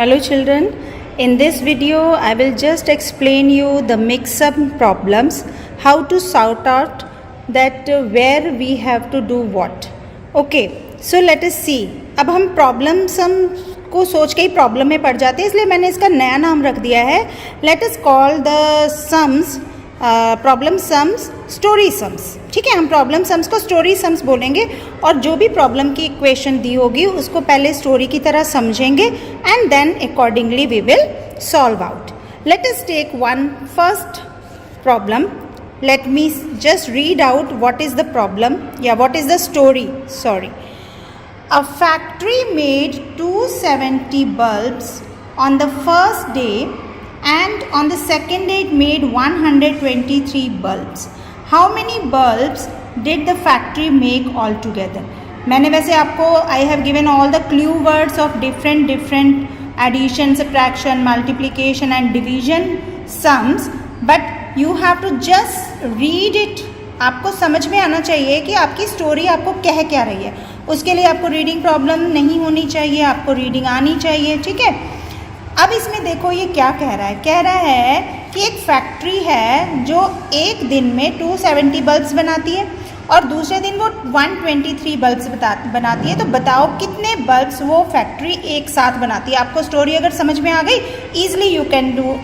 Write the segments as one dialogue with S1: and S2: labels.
S1: Hello children, in this video I will just explain you the mix-up problems, how to sort out that where we have to do what. Okay, so let us see. अब हम problem some को सोच के ही problem में पड़ जाते हैं, इसलिए मैंने इसका नया नाम रख दिया है. Let us call the sums problem sums story sums. ठीक है, हम प्रॉब्लम सम्स को स्टोरी सम्स बोलेंगे और जो भी प्रॉब्लम की इक्वेशन दी होगी उसको पहले स्टोरी की तरह समझेंगे and then accordingly we will solve out. Let us take one first problem. Let me just read out what is the problem. What is the story? Sorry. A factory made 270 bulbs on the first day and on the second day it made 123 bulbs. How many bulbs did the factory make altogether? मैंने वैसे आपको I have given all the clue words of different addition, subtraction, multiplication and division sums, but you have to just read it. आपको समझ में आना चाहिए कि आपकी स्टोरी आपको कह क्या रही है. उसके लिए आपको रीडिंग प्रॉब्लम नहीं होनी चाहिए, आपको रीडिंग आनी चाहिए. ठीक है, अब इसमें देखो ये क्या कह रहा है कि एक फैक्ट्री है जो एक दिन में 270 बल्ब्स बनाती है और दूसरे दिन वो 123 बल्ब्स बनाती है. तो बताओ कितने बल्ब्स वो फैक्ट्री एक साथ बनाती है. आपको स्टोरी अगर समझ में आ गई, easily you can do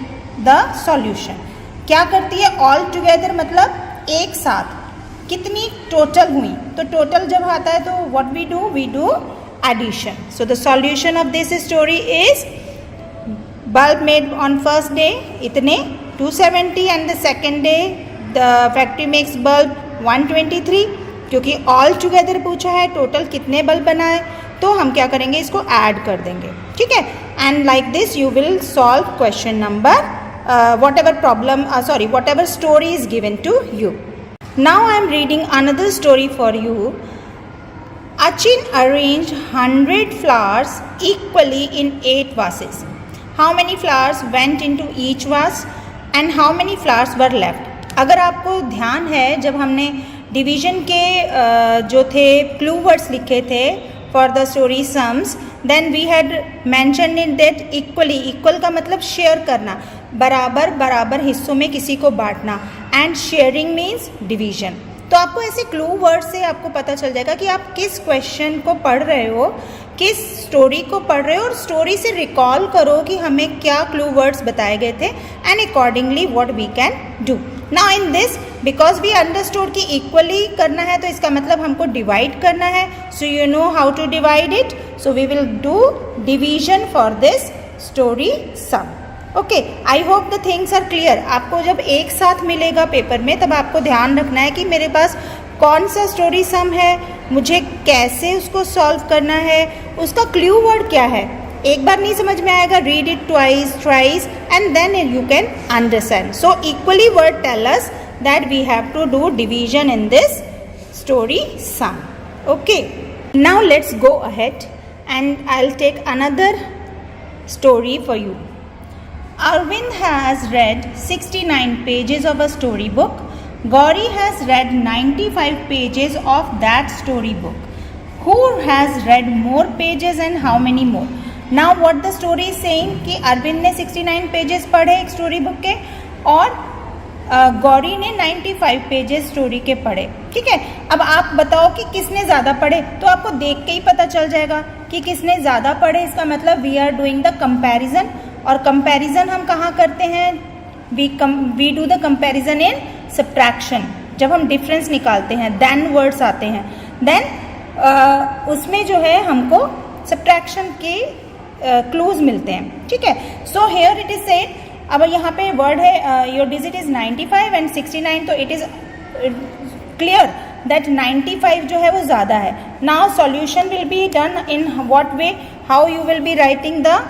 S1: the solution. क्या करती है ऑल टुगेदर, मतलब एक साथ कितनी टोटल हुई. तो टोटल जब आता है तो what we do addition. So the solution of this story is bulb made on first day इतने 270 and the second day the factory makes bulb 123. क्योंकि ऑल टुगेदर पूछा है टोटल कितने बल्ब बनाए, तो हम क्या करेंगे इसको ऐड कर देंगे. ठीक है, and like this you will solve question number whatever story is given to you. Now I am reading another story for you. Achin arranged 100 flowers equally in 8 vases. How many flowers went into each vase and how many flowers were left? अगर आपको ध्यान है, जब हमने division के जो थे clue words लिखे थे for the story sums, then we had mention in that equally. Equal का मतलब शेयर करना, बराबर हिस्सों में किसी को बांटना, एंड शेयरिंग मीन्स डिवीजन. तो आपको ऐसे क्लू वर्ड से आपको पता चल जाएगा कि आप किस क्वेश्चन को पढ़ रहे हो, किस स्टोरी को पढ़ रहे हो, और स्टोरी से रिकॉल करो कि हमें क्या क्लू वर्ड्स बताए गए थे and accordingly what we can do. Now in this because we understood कि इक्वली करना है तो इसका मतलब हमको डिवाइड करना है. So you know how to divide it. So we will do division for this story sum. Okay, I hope the things are clear. आपको जब एक साथ मिलेगा पेपर में तब आपको ध्यान रखना है कि मेरे पास कौन सा स्टोरी सम है, मुझे कैसे उसको सॉल्व करना है, उसका क्लू वर्ड क्या है. एक बार नहीं समझ में आएगा, read it twice thrice and then you can understand. So equally word tell us that we have to do division in this story sum. Okay, now let's go ahead and I will take another story for you. Arvind has read 69 pages of a storybook. Gauri has read 95 pages of that storybook. Who has read more pages and how many more? Now what the story is saying कि Arvind ने 69 pages पढ़े एक story book के और गौरी ने 95 pages story के पढ़े. ठीक है, अब आप बताओ कि किसने ज़्यादा पढ़े. तो आपको देख के ही पता चल जाएगा कि किसने ज़्यादा पढ़े. इसका मतलब we are doing the comparison, और कंपैरिजन हम कहाँ करते हैं, we do the comparison in subtraction. जब हम डिफरेंस निकालते हैं देन वर्ड्स आते हैं, देन उसमें जो है हमको सब्ट्रैक्शन के क्लूज मिलते हैं. ठीक है, so here it is said. अब यहाँ पे वर्ड है योर डिजिट इज 95 एंड 69, तो इट इज क्लियर दैट 95 जो है वो ज़्यादा है. Now solution will be done in what way, how you will be writing the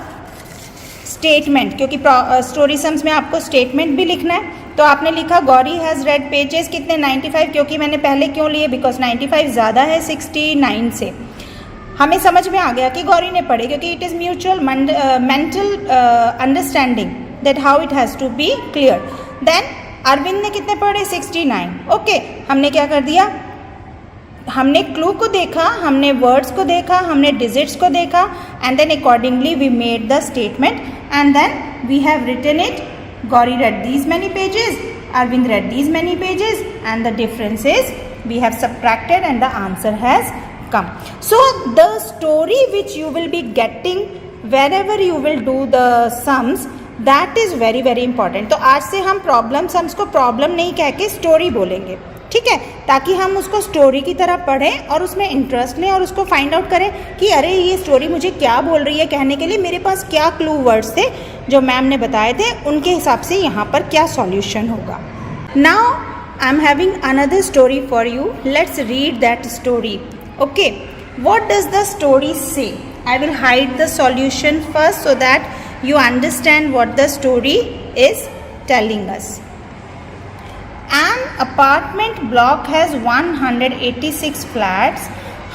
S1: statement, क्योंकि स्टोरी सम्स में आपको स्टेटमेंट भी लिखना है. तो आपने लिखा गौरी हैज़ रेड पेजेस कितने 95, क्योंकि मैंने पहले क्यों लिए, बिकॉज 95 ज़्यादा है 69 से. हमें समझ में आ गया कि गौरी ने पढ़े, क्योंकि it is mutual mental understanding that how it has to be clear. Then Arvind ने कितने पढ़े 69. ओके, हमने क्या कर दिया हमने क्लू को देखा, हमने वर्ड्स को देखा, हमने डिजिट्स को देखा, and then accordingly we made the statement and then we have written it. Gauri read these many pages, Arvind read these many pages, and the difference is we have subtracted and the answer has come. So the story which you will be getting wherever you will do the sums, that is very very important. तो आज से हम problem sums को problem नहीं कह के story बोलेंगे, ठीक है, ताकि हम उसको स्टोरी की तरह पढ़ें और उसमें इंटरेस्ट लें और उसको फाइंड आउट करें कि अरे ये स्टोरी मुझे क्या बोल रही है, कहने के लिए मेरे पास क्या क्लू वर्ड्स थे जो मैम ने बताए थे, उनके हिसाब से यहाँ पर क्या सॉल्यूशन होगा. Now I am having another story for you. Let's read that story. Okay, what does the story say? I will hide the solution first so that you understand what the story is telling us. An apartment block has 186 flats.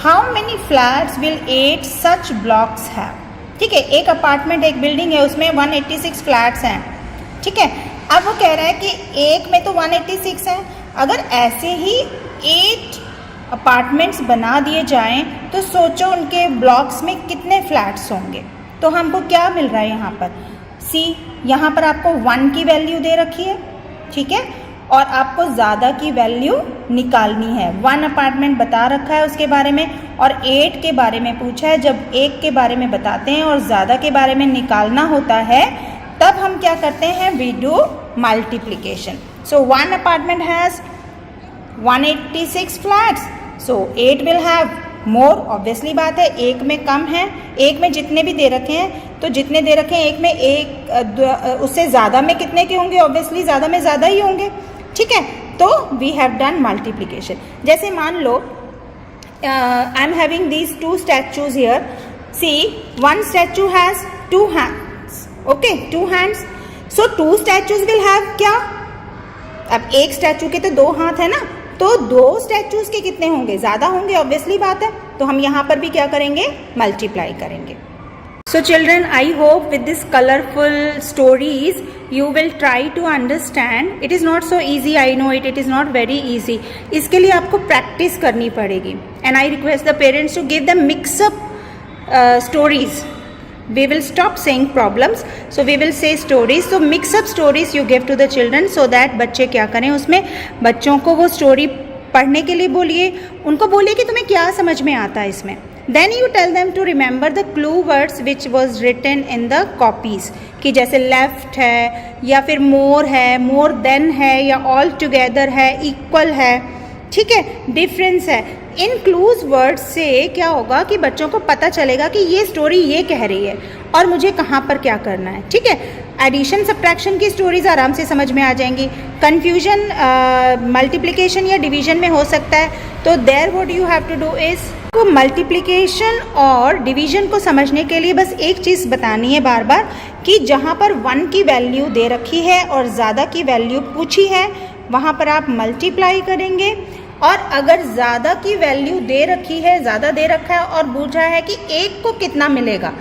S1: How many flats will 8 such blocks have? ठीक है, एक apartment, एक building है, उसमें 186 flats हैं, ठीक है. अब वो कह रहा है कि एक में तो 186 हैं, अगर ऐसे ही 8 अपार्टमेंट्स बना दिए जाएं तो सोचो उनके ब्लॉक्स में कितने फ्लैट्स होंगे. तो हमको क्या मिल रहा है यहाँ पर? सी, यहाँ पर आपको 1 की वैल्यू दे रखी है, ठीक है, और आपको ज़्यादा की वैल्यू निकालनी है. 1 अपार्टमेंट बता रखा है उसके बारे में और 8 के बारे में पूछा है. जब 1 के बारे में बताते हैं और ज़्यादा के बारे में निकालना होता है तब हम क्या करते हैं? We do multiplication. So 1 apartment has 186 flats, so 8 will have more. Obviously बात है, एक में कम है, एक में जितने भी दे रखे हैं तो जितने दे रखे हैं एक में एक उससे ज़्यादा में कितने के होंगे? ऑब्वियसली ज़्यादा में ज़्यादा ही होंगे, ठीक है. तो वी हैव डन मल्टीप्लिकेशन. जैसे मान लो I am having these 2 statues here. See, 1 statue has 2 hands. Okay, 2 hands. So 2 statues will have क्या? अब एक स्टैचू के तो 2 हाथ है ना, तो 2 स्टैचूज के कितने होंगे? ज़्यादा होंगे, ऑब्वियसली बात है. तो हम यहाँ पर भी क्या करेंगे? मल्टीप्लाई करेंगे. So children, I hope with this colourful stories you will try to understand. It is not so easy, I know it is not very easy. इसके लिए आपको प्रैक्टिस करनी पड़ेगी. And I request the parents to give the mixup stories. We will stop saying problems, so we will say stories. So mix up stories you give to the children so that बच्चे क्या करें, उसमें बच्चों को वो story पढ़ने के लिए बोलिए, उनको बोलिए कि तुम्हें क्या समझ में आता है इसमें. Then you tell them to remember the clue words which was written in the copies, कि जैसे left है या फिर more है, more than है या all together है, equal है, ठीक है, डिफरेंस है. इन क्लूज वर्ड से क्या होगा कि बच्चों को पता चलेगा कि ये स्टोरी ये कह रही है और मुझे कहाँ पर क्या करना है, ठीक है. एडिशन सब्ट्रैक्शन की स्टोरीज आराम से समझ में आ जाएंगी. कन्फ्यूजन मल्टीप्लिकेशन या डिवीजन में हो सकता है. तो there what you have to do is, को मल्टीप्लिकेशन और डिवीजन को समझने के लिए बस एक चीज़ बतानी है बार बार कि जहाँ पर 1 की वैल्यू दे रखी है और ज़्यादा की वैल्यू पूछी है वहाँ पर आप मल्टीप्लाई करेंगे. और अगर ज़्यादा की वैल्यू दे रखी है, ज़्यादा दे रखा है और पूछा है कि एक को कितना मिलेगा,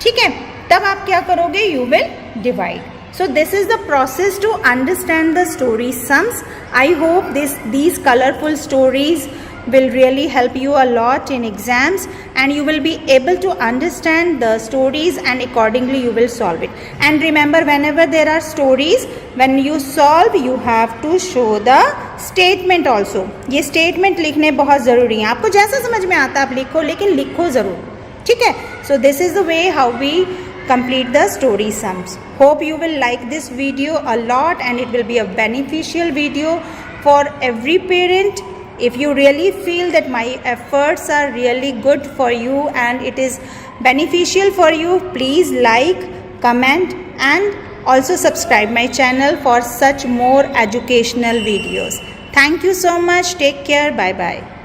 S1: ठीक है, तब आप क्या करोगे? You will divide. So this is the process to understand the story sums. I hope these colorful stories will really help you a lot in exams and you will be able to understand the stories and accordingly you will solve it. And remember, whenever there are stories, when you solve you have to show the statement also. ये statement लिखने बहुत ज़रूरी है. आपको जैसा समझ में आता आप लिखो, लेकिन लिखो ज़रूर, ठीक है. So this is the way how we complete the story sums. Hope you will like this video a lot and it will be a beneficial video for every parent. If you really feel that my efforts are really good for you and it is beneficial for you, please like, comment and also subscribe my channel for such more educational videos. Thank you so much. Take care. Bye bye.